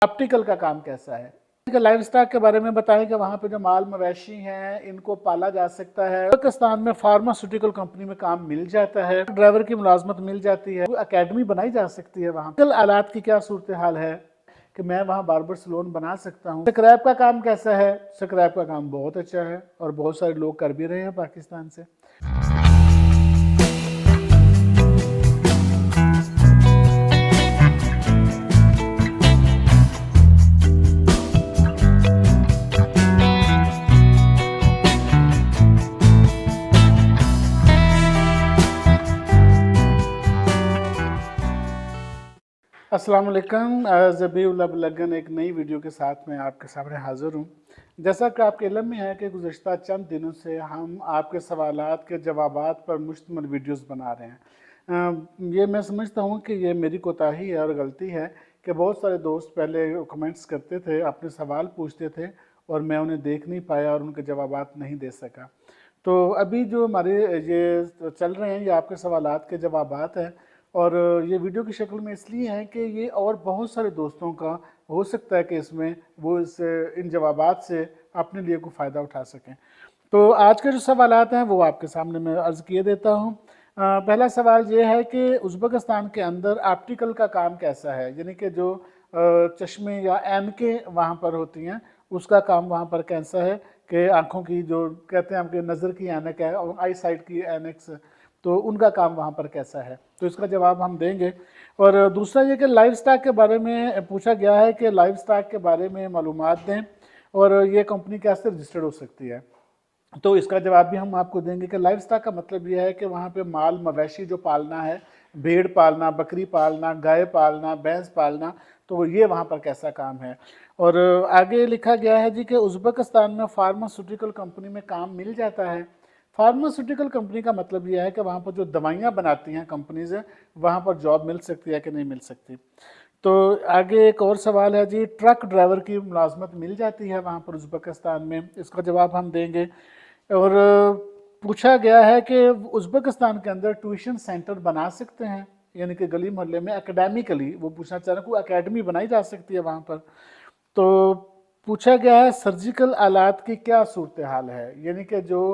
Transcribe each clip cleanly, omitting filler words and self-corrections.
Optical का काम कैसा है, लाइव स्टॉक के बारे में बताएं कि वहाँ पे जो माल मवेशी हैं इनको पाला जा सकता है। पाकिस्तान में फार्मास्यूटिकल कंपनी में काम मिल जाता है, ड्राइवर की मुलाजमत मिल जाती है, एकेडमी बनाई जा सकती है। वहाँ आलात की क्या सूरत हाल है कि मैं वहाँ बार्बर सलून बना सकता हूँ। स्क्रैप का काम कैसा है? स्क्रैप का काम बहुत अच्छा है और बहुत सारे लोग कर भी रहे हैं पाकिस्तान से। अस्सलाम वालेकुम, ज़बीउल लगन एक नई वीडियो के साथ मैं आपके सामने हाज़िर हूँ। जैसा कि आपके इल्म में है कि गुज़श्ता चंद दिनों से हम आपके सवालात के जवाबात पर मुश्तमिल वीडियोस बना रहे हैं। ये मैं समझता हूँ कि ये मेरी कोताही है और गलती है कि बहुत सारे दोस्त पहले कमेंट्स करते थे, अपने सवाल पूछते थे और मैं उन्हें देख नहीं पाया और उनके जवाबात नहीं दे सका। तो अभी जो हमारे ये चल रहे हैं ये आपके सवालात के जवाबात हैं और ये वीडियो की शक्ल में इसलिए है कि ये और बहुत सारे दोस्तों का हो सकता है कि इसमें वो इन जवाबात से अपने लिए कोई फ़ायदा उठा सकें। तो आज के जो सवालात हैं वो आपके सामने मैं अर्ज़ किए देता हूँ। पहला सवाल ये है कि उज़्बेकिस्तान के अंदर ऑप्टिकल का काम कैसा है, यानी कि जो चश्मे या ऐनकें वहाँ पर होती हैं उसका काम वहाँ पर कैसा है कि आँखों की जो कहते हैं आपके नज़र की ऐनक है और आई साइट की ऐनक्स, तो उनका काम वहाँ पर कैसा है, तो इसका जवाब हम देंगे। और दूसरा ये कि लाइव स्टॉक के बारे में पूछा गया है कि लाइव स्टॉक के बारे में मालूमात दें और ये कंपनी कैसे रजिस्टर्ड हो सकती है, तो इसका जवाब भी हम आपको देंगे कि लाइव स्टॉक का मतलब यह है कि वहाँ पे माल मवेशी जो पालना है, भेड़ पालना, बकरी पालना, गाय पालना, भैंस पालना, तो ये वहाँ पर कैसा काम है। और आगे लिखा गया है जी कि उज़्बेकिस्तान में फार्मास्यूटिकल कंपनी में काम मिल जाता है। फार्मास्यूटिकल कंपनी का मतलब यह है कि वहाँ पर जो दवाइयाँ बनाती हैं कंपनीज है वहाँ पर जॉब मिल सकती है कि नहीं मिल सकती। तो आगे एक और सवाल है जी, ट्रक ड्राइवर की मुलाजमत मिल जाती है वहाँ पर उज़्बेकिस्तान में, इसका जवाब हम देंगे। और पूछा गया है कि उज़्बेकिस्तान के अंदर ट्यूशन सेंटर बना सकते हैं, यानी कि गली मोहल्ले में एकेडमिकली, वो पूछना चाह रहे हैं कोई एकेडमी बनाई जा सकती है वहाँ पर। तो पूछा गया है सर्जिकल आलात की क्या सूरत हाल है, यानी कि जो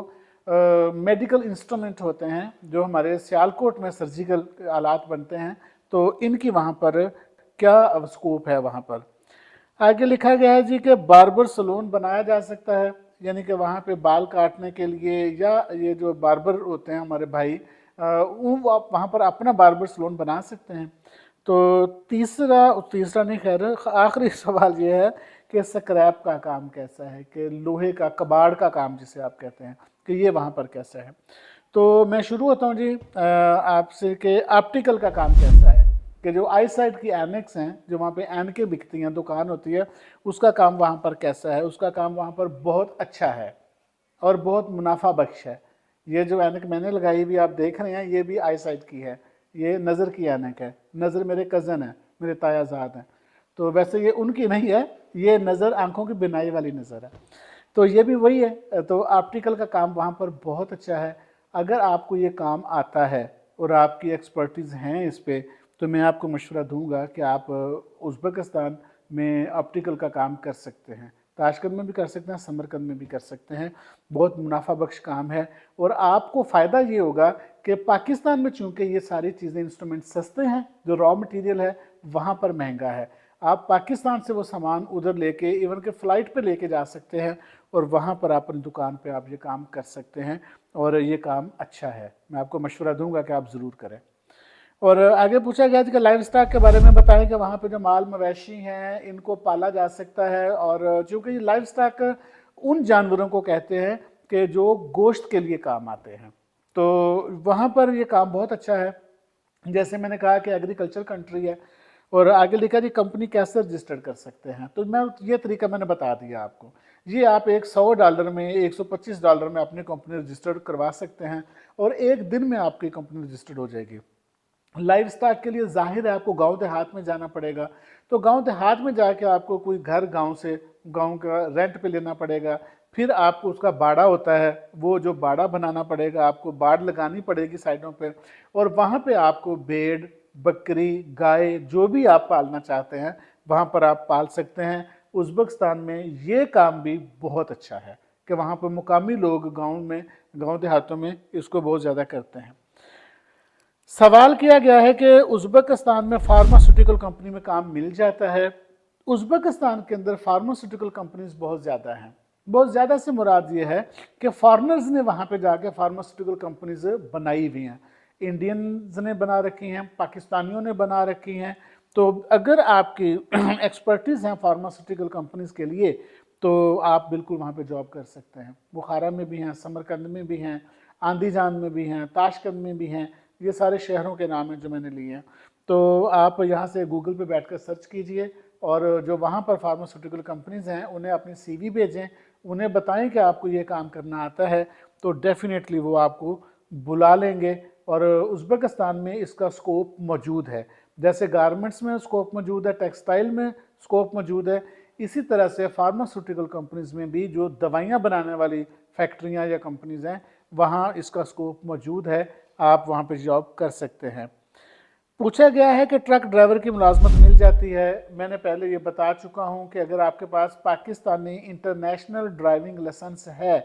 मेडिकल इंस्ट्रूमेंट होते हैं जो हमारे सियालकोट में सर्जिकल आलात बनते हैं, तो इनकी वहाँ पर क्या स्कोप है वहाँ पर। आगे लिखा गया है जी कि बार्बर सलून बनाया जा सकता है, यानी कि वहाँ पे बाल काटने के लिए या ये जो बार्बर होते हैं हमारे भाई वो आप वहाँ पर अपना बार्बर सलून बना सकते हैं। तो तीसरा नहीं, खैर आखिरी सवाल ये है कि स्क्रैप का काम कैसा है, कि लोहे का कबाड़ का काम जिसे आप कहते हैं, कि ये वहाँ पर कैसा है। तो मैं शुरू होता हूँ जी आपसे कि ऑप्टिकल का काम कैसा है, कि जो आई साइट की एनक्स हैं, जो वहाँ पे ऐनकें बिकती हैं, दुकान होती है, उसका काम वहाँ पर कैसा है। उसका काम वहाँ पर बहुत अच्छा है और बहुत मुनाफा बख्श है। ये जो ऐनक मैंने लगाई हुई आप देख रहे हैं ये भी आई साइट की है, ये नज़र की ऐनक है। नज़र मेरे कज़न है, मेरे तायाजाद हैं, तो वैसे ये उनकी नहीं है, ये नज़र आंखों की बिनाई वाली नज़र है, तो ये भी वही है। तो ऑप्टिकल का काम वहाँ पर बहुत अच्छा है। अगर आपको ये काम आता है और आपकी एक्सपर्टीज़ हैं इस पर, तो मैं आपको मशवरा दूंगा कि आप उज़्बेकिस्तान में ऑप्टिकल का काम कर सकते हैं। ताशकंद में भी कर सकते हैं, समरकंद में भी कर सकते हैं, बहुत मुनाफा बख्श काम है। और आपको फ़ायदा ये होगा कि पाकिस्तान में चूँकि ये सारी चीज़ें इंस्ट्रूमेंट सस्ते हैं, जो रॉ मटेरियल है वहाँ पर महंगा है, आप पाकिस्तान से वो सामान उधर लेके इवन के फ़्लाइट पे लेके जा सकते हैं और वहाँ पर अपनी दुकान पे आप ये काम कर सकते हैं और ये काम अच्छा है। मैं आपको मशवरा दूंगा कि आप ज़रूर करें। और आगे पूछा गया कि लाइव स्टॉक के बारे में बताएं कि वहाँ पे जो माल मवेशी हैं इनको पाला जा सकता है। और चूँकि लाइव स्टॉक उन जानवरों को कहते हैं कि जो गोश्त के लिए काम आते हैं, तो वहाँ पर ये काम बहुत अच्छा है। जैसे मैंने कहा कि एग्रीकल्चर कंट्री है। और आगे लिखा जी कंपनी कैसे रजिस्टर्ड कर सकते हैं, तो मैं ये तरीका मैंने बता दिया आपको। ये आप एक $100 में, $125 में अपनी कंपनी रजिस्टर्ड करवा सकते हैं और एक दिन में आपकी कंपनी रजिस्टर्ड हो जाएगी। लाइव स्टॉक के लिए जाहिर है आपको गांव देहात में जाना पड़ेगा, तो गांव देहात में जाके आपको कोई घर गांव का रेंट पे लेना पड़ेगा। फिर आपको उसका बाड़ा होता है, वो जो बाड़ा बनाना पड़ेगा, आपको बाड़ लगानी पड़ेगी साइडों पे, और वहाँ पे आपको भेड़, बकरी, गाय जो भी आप पालना चाहते हैं वहाँ पर आप पाल सकते हैं। उज़्बेकिस्तान में ये काम भी बहुत अच्छा है कि वहाँ पर मुकामी लोग गांव देहातों में इसको बहुत ज़्यादा करते हैं। सवाल किया गया है कि उज़्बेकिस्तान में फार्मास्यूटिकल कंपनी में काम मिल जाता है। उज़्बेकिस्तान के अंदर फार्मास्यूटिकल कंपनीज बहुत ज़्यादा हैं। बहुत ज़्यादा से मुराद ये है कि फॉरेनर्स ने वहाँ पे जाके फार्मास्यूटिकल कंपनीज बनाई हुई हैं। इंडियंस ने बना रखी हैं, पाकिस्तानियों ने बना रखी हैं। तो अगर आपकी एक्सपर्टीज़ हैं फार्मास्यूटिकल कंपनीज के लिए तो आप बिल्कुल वहाँ पे जॉब कर सकते हैं। बुखारा में भी हैं, समरकंद में भी हैं, आंदीजान में भी हैं, ताशकंद में भी हैं। ये सारे शहरों के नाम हैं जो मैंने लिए हैं। तो आप यहाँ से गूगल पे बैठकर सर्च कीजिए और जो वहाँ पर फार्मास्यूटिकल कंपनीज हैं उन्हें अपनी CV भेजें, उन्हें बताएं कि आपको ये काम करना आता है, तो डेफिनेटली वो आपको बुला लेंगे। और उज़्बेकिस्तान में इसका स्कोप मौजूद है, जैसे गारमेंट्स में स्कोप मौजूद है, टेक्सटाइल में स्कोप मौजूद है, इसी तरह से फार्मास्यूटिकल कंपनीज में भी जो दवाइयाँ बनाने वाली फैक्ट्रियाँ या कंपनीज हैं वहाँ इसका स्कोप मौजूद है, आप वहाँ पर जॉब कर सकते हैं। पूछा गया है कि ट्रक ड्राइवर की मुलाजमत मिल जाती है। मैंने पहले ये बता चुका हूँ कि अगर आपके पास पाकिस्तानी इंटरनेशनल ड्राइविंग लाइसेंस है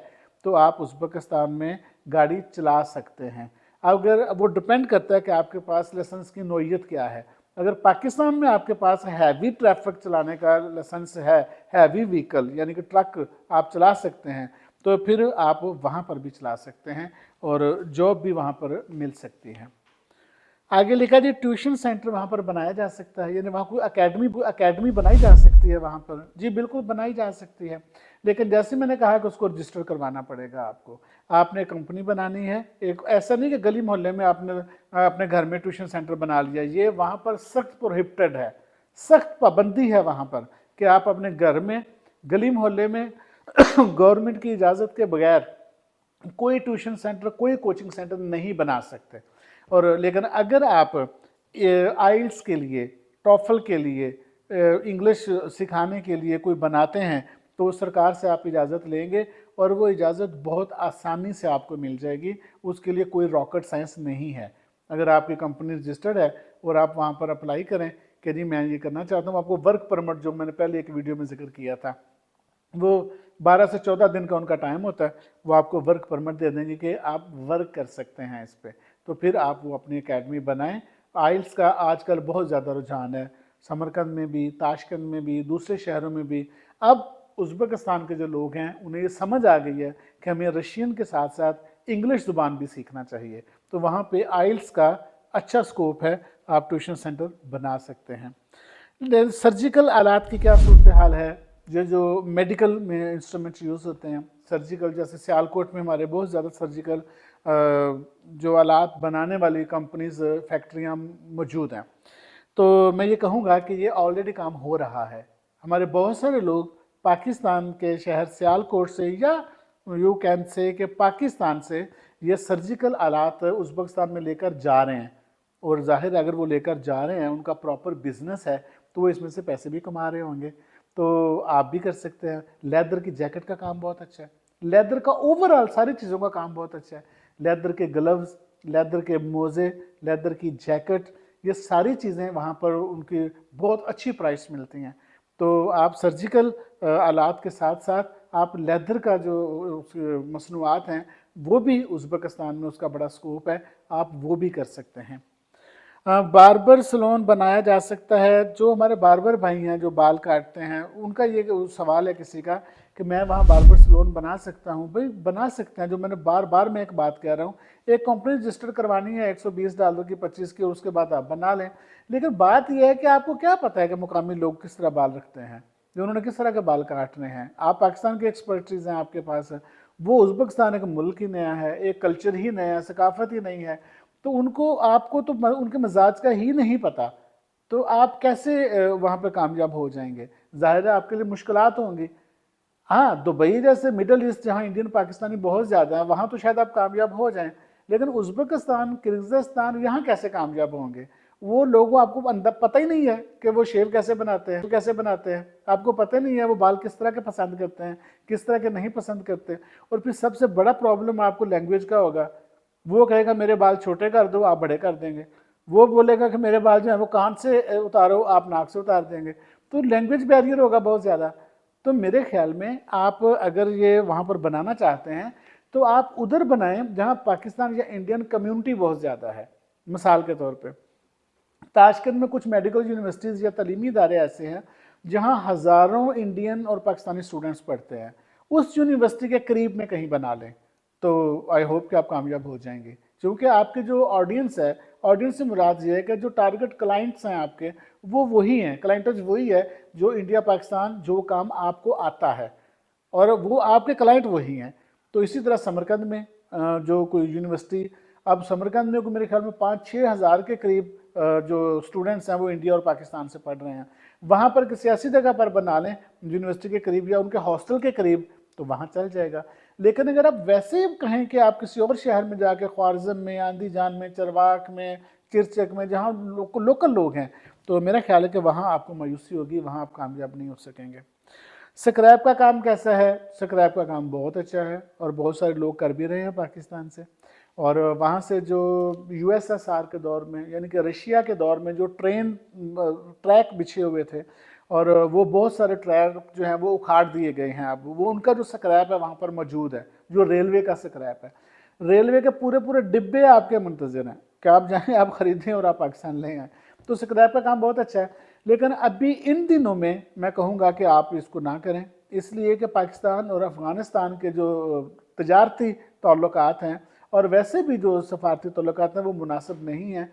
तो आप उज़्बेकिस्तान में गाड़ी चला सकते हैं। अगर वो डिपेंड करता है कि आपके पास लाइसेंस की नौइयत क्या है। अगर पाकिस्तान में आपके पास हैवी ट्रैफिक चलाने का लाइसेंस है, हैवी व्हीकल यानी कि ट्रक आप चला सकते हैं, तो फिर आप वहाँ पर भी चला सकते हैं और जॉब भी वहाँ पर मिल सकती है। आगे लिखा जी ट्यूशन सेंटर वहाँ पर बनाया जा सकता है, यानी वहाँ कोई अकेडमी बनाई जा सकती है वहाँ पर। जी बिल्कुल बनाई जा सकती है, लेकिन जैसे मैंने कहा कि उसको रजिस्टर करवाना पड़ेगा आपको। आपने कंपनी बनानी है, एक ऐसा नहीं कि गली मोहल्ले में आपने अपने घर में ट्यूशन सेंटर बना लिया। ये वहाँ पर सख्त प्रोहिबिटेड है, सख्त पाबंदी है वहाँ पर कि आप अपने घर में गली मोहल्ले में गवर्नमेंट की इजाज़त के बगैर कोई ट्यूशन सेंटर, कोई कोचिंग सेंटर नहीं बना सकते। और लेकिन अगर आप आइल्स के लिए, टॉफल के लिए, इंग्लिश सिखाने के लिए कोई बनाते हैं तो सरकार से आप इजाज़त लेंगे और वो इजाज़त बहुत आसानी से आपको मिल जाएगी। उसके लिए कोई रॉकेट साइंस नहीं है। अगर आपकी कंपनी रजिस्टर्ड है और आप वहाँ पर अप्लाई करें कि जी मैं ये करना चाहता हूँ, आपको वर्क परमिट, जो मैंने पहले एक वीडियो में जिक्र किया था, वो 12 से 14 दिन का उनका टाइम होता है, वो आपको वर्क परमिट दे देंगे कि आप वर्क कर सकते हैं इस पर। तो फिर आप वो अपनी एकेडमी बनाएं। आइल्स का आजकल बहुत ज़्यादा रुझान है, समरकंद में भी, ताशकंद में भी, दूसरे शहरों में भी। अब उज़्बेकिस्तान के जो लोग हैं उन्हें ये समझ आ गई है कि हमें रशियन के साथ साथ इंग्लिश ज़ुबान भी सीखना चाहिए, तो वहाँ पे आइल्स का अच्छा स्कोप है, आप ट्यूशन सेंटर बना सकते हैं। सर्जिकल आलात की क्या सूरत हाल है? ये जो मेडिकल में इंस्ट्रूमेंट्स यूज़ होते हैं सर्जिकल, जैसे सियालकोट में हमारे बहुत ज़्यादा सर्जिकल जो आलात बनाने वाली कंपनीज, फैक्ट्रियाँ मौजूद हैं। तो मैं ये कहूँगा कि ये ऑलरेडी काम हो रहा है। हमारे बहुत सारे लोग पाकिस्तान के शहर सियालकोट से, या यू कैन से कि पाकिस्तान से, ये सर्जिकल आलात उज़्बेकिस्तान में लेकर जा रहे हैं। और जाहिर है अगर वो लेकर जा रहे हैं, उनका प्रॉपर बिजनेस है, तो वो इसमें से पैसे भी कमा रहे होंगे। तो आप भी कर सकते हैं। लेदर की जैकेट का काम बहुत अच्छा है, लेदर का ओवरऑल सारी चीज़ों का काम बहुत अच्छा है। लेदर के ग्लव्स, लेदर के मोज़े, लेदर की जैकेट, ये सारी चीज़ें वहाँ पर उनकी बहुत अच्छी प्राइस मिलती हैं। तो आप सर्जिकल आलात के साथ साथ आप लेदर का जो मसनूआत हैं वो भी उज़्बेकिस्तान में उसका बड़ा स्कोप है, आप वो भी कर सकते हैं। बार्बर सलोन बनाया जा सकता है। जो हमारे बार्बर भाई हैं जो बाल काटते हैं, उनका ये सवाल है किसी का कि मैं वहाँ बार्बर सलोन बना सकता हूँ। भाई बना सकते हैं। जो मैंने बार बार मैं एक बात कह रहा हूँ, एक कंपनी रजिस्टर करवानी है $120 की, 25 की, और उसके बाद आप बना लें। लेकिन बात यह है कि आपको क्या पता है कि मुकामी लोग किस तरह बाल रखते हैं, जो उन्होंने किस तरह के बाल काटने हैं। आप पाकिस्तान की एक्सपर्टीज़ हैं आपके पास, वो उज़्बेकिस्तान एक मुल्क ही नया है, एक कल्चर ही नया है, सकाफत ही नहीं है, तो उनको, आपको तो उनके मिजाज का ही नहीं पता, तो आप कैसे वहाँ पे कामयाब हो जाएंगे? जाहिर है आपके लिए मुश्किलात होंगी। हाँ, दुबई जैसे मिडल ईस्ट जहाँ इंडियन पाकिस्तानी बहुत ज़्यादा है, वहाँ तो शायद आप कामयाब हो जाएं, लेकिन उज़्बेकिस्तान, किर्गिज़स्तान, यहाँ कैसे कामयाब होंगे? वो लोगों, आपको अंदर पता ही नहीं है कि वो शेव कैसे बनाते हैं, आपको पता नहीं है वो बाल किस तरह के पसंद करते हैं, किस तरह के नहीं पसंद करते। और फिर सबसे बड़ा प्रॉब्लम आपको लैंग्वेज का होगा। वो कहेगा मेरे बाल छोटे कर दो, आप बड़े कर देंगे। वो बोलेगा कि मेरे बाल जो है वो कान से उतारो, आप नाक से उतार देंगे। تو لینگویج بیریئر ہوگا بہت زیادہ. تو میرے خیال میں آپ اگر یہ وہاں پر بنانا چاہتے ہیں تو آپ ادھر بنائیں جہاں پاکستان یا انڈین کمیونٹی بہت زیادہ ہے. مثال کے طور پہ تاشکند میں کچھ میڈیکل یونیورسٹیز یا تعلیمی ادارے ایسے ہیں جہاں ہزاروں انڈین اور پاکستانی اسٹوڈنٹس پڑھتے ہیں. اس یونیورسٹی کے قریب میں کہیں بنا لیں تو آئی ہوپ کہ آپ کامیاب ہو جائیں گے. کیونکہ آپ کے جو آڈینس ہے، آڈینس سے مراد یہ ہے کہ جو ٹارگٹ کلائنٹس ہیں آپ کے وہ وہی ہیں، کلائنٹس وہی ہے جو انڈیا پاکستان جو کام آپ کو آتا ہے اور وہ آپ کے کلائنٹ وہی ہیں. تو اسی طرح سمرقند میں جو کوئی یونیورسٹی، اب سمرقند میں میرے خیال میں 5-6 ہزار کے قریب جو اسٹوڈنٹس ہیں وہ انڈیا اور پاکستان سے پڑھ رہے ہیں. وہاں پر کسی ایسی جگہ پر بنا لیں یونیورسٹی کے قریب یا ان کے ہاسٹل کے قریب تو وہاں چل جائے گا. لیکن اگر آپ ویسے کہیں کہ آپ کسی اور شہر میں جا کے خوارزم میں، آندھی جان میں، چرواک میں، چرچک میں جہاں لوکل لوگ ہیں تو میرا خیال ہے کہ وہاں آپ کو مایوسی ہوگی، وہاں آپ کامیاب نہیں ہو سکیں گے. سکریپ کا کام کیسا ہے؟ سکریپ کا کام بہت اچھا ہے اور بہت سارے لوگ کر بھی رہے ہیں پاکستان سے. اور وہاں سے جو یو ایس ایس آر کے دور میں یعنی کہ رشیا کے دور میں جو ٹریک بچھے ہوئے تھے اور وہ بہت سارے ٹریک جو ہیں وہ اکھاڑ دیے گئے ہیں. اب وہ ان کا جو سکریپ ہے وہاں پر موجود ہے، جو ریلوے کا سکریپ ہے. ریلوے کے پورے ڈبے آپ کے منتظر ہیں کہ آپ جائیں، آپ خریدیں اور آپ پاکستان لے آئیں. تو سکریپ کا کام بہت اچھا ہے. لیکن ابھی ان دنوں میں کہوں گا کہ آپ اس کو نہ کریں، اس لیے کہ پاکستان اور افغانستان کے جو تجارتی تعلقات ہیں اور ویسے بھی جو سفارتی تعلقات ہیں وہ مناسب نہیں ہیں.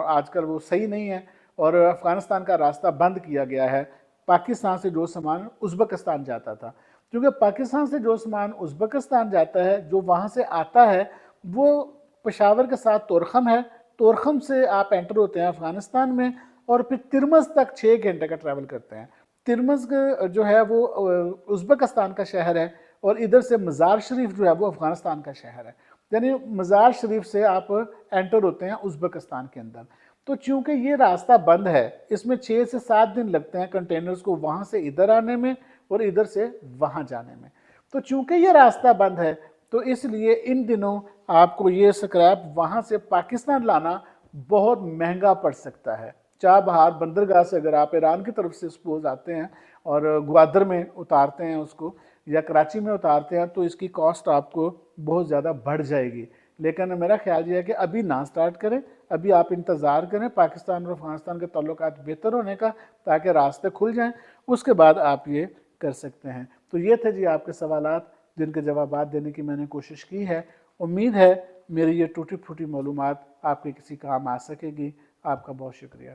آج کل وہ صحیح نہیں ہیں اور افغانستان کا راستہ بند کیا گیا ہے. پاکستان سے جو سامان ازبکستان جاتا تھا، کیونکہ پاکستان سے جو سامان ازبکستان جاتا ہے جو وہاں سے آتا ہے وہ پشاور کے ساتھ تورخم ہے. تورخم سے آپ انٹر ہوتے ہیں افغانستان میں اور پھر ترمز تک 6 گھنٹے کا ٹریول کرتے ہیں. ترمز جو ہے وہ ازبکستان کا شہر ہے اور ادھر سے مزار شریف جو ہے وہ افغانستان کا شہر ہے. یعنی مزار شریف سے آپ انٹر ہوتے ہیں ازبکستان کے اندر. تو چونکہ یہ راستہ بند ہے اس میں 6 سے 7 دن لگتے ہیں کنٹینرز کو وہاں سے ادھر آنے میں اور ادھر سے وہاں جانے میں. تو چونکہ یہ راستہ بند ہے تو اس لیے ان دنوں آپ کو یہ سکریپ وہاں سے پاکستان لانا بہت مہنگا پڑ سکتا ہے. چاہ بہار بندرگاہ سے اگر آپ ایران کی طرف سے سپوز آتے ہیں اور گوادر میں اتارتے ہیں اس کو یا کراچی میں اتارتے ہیں تو اس کی کاسٹ آپ کو بہت زیادہ بڑھ جائے گی. لیکن میرا خیال یہ ہے کہ ابھی نہ سٹارٹ کریں، ابھی آپ انتظار کریں پاکستان اور افغانستان کے تعلقات بہتر ہونے کا تاکہ راستے کھل جائیں، اس کے بعد آپ یہ کر سکتے ہیں. تو یہ تھے جی آپ کے سوالات جن کے جوابات دینے کی میں نے کوشش کی ہے. امید ہے میری یہ ٹوٹی پھوٹی معلومات آپ کے کسی کام آ سکے گی. آپ کا بہت شکریہ.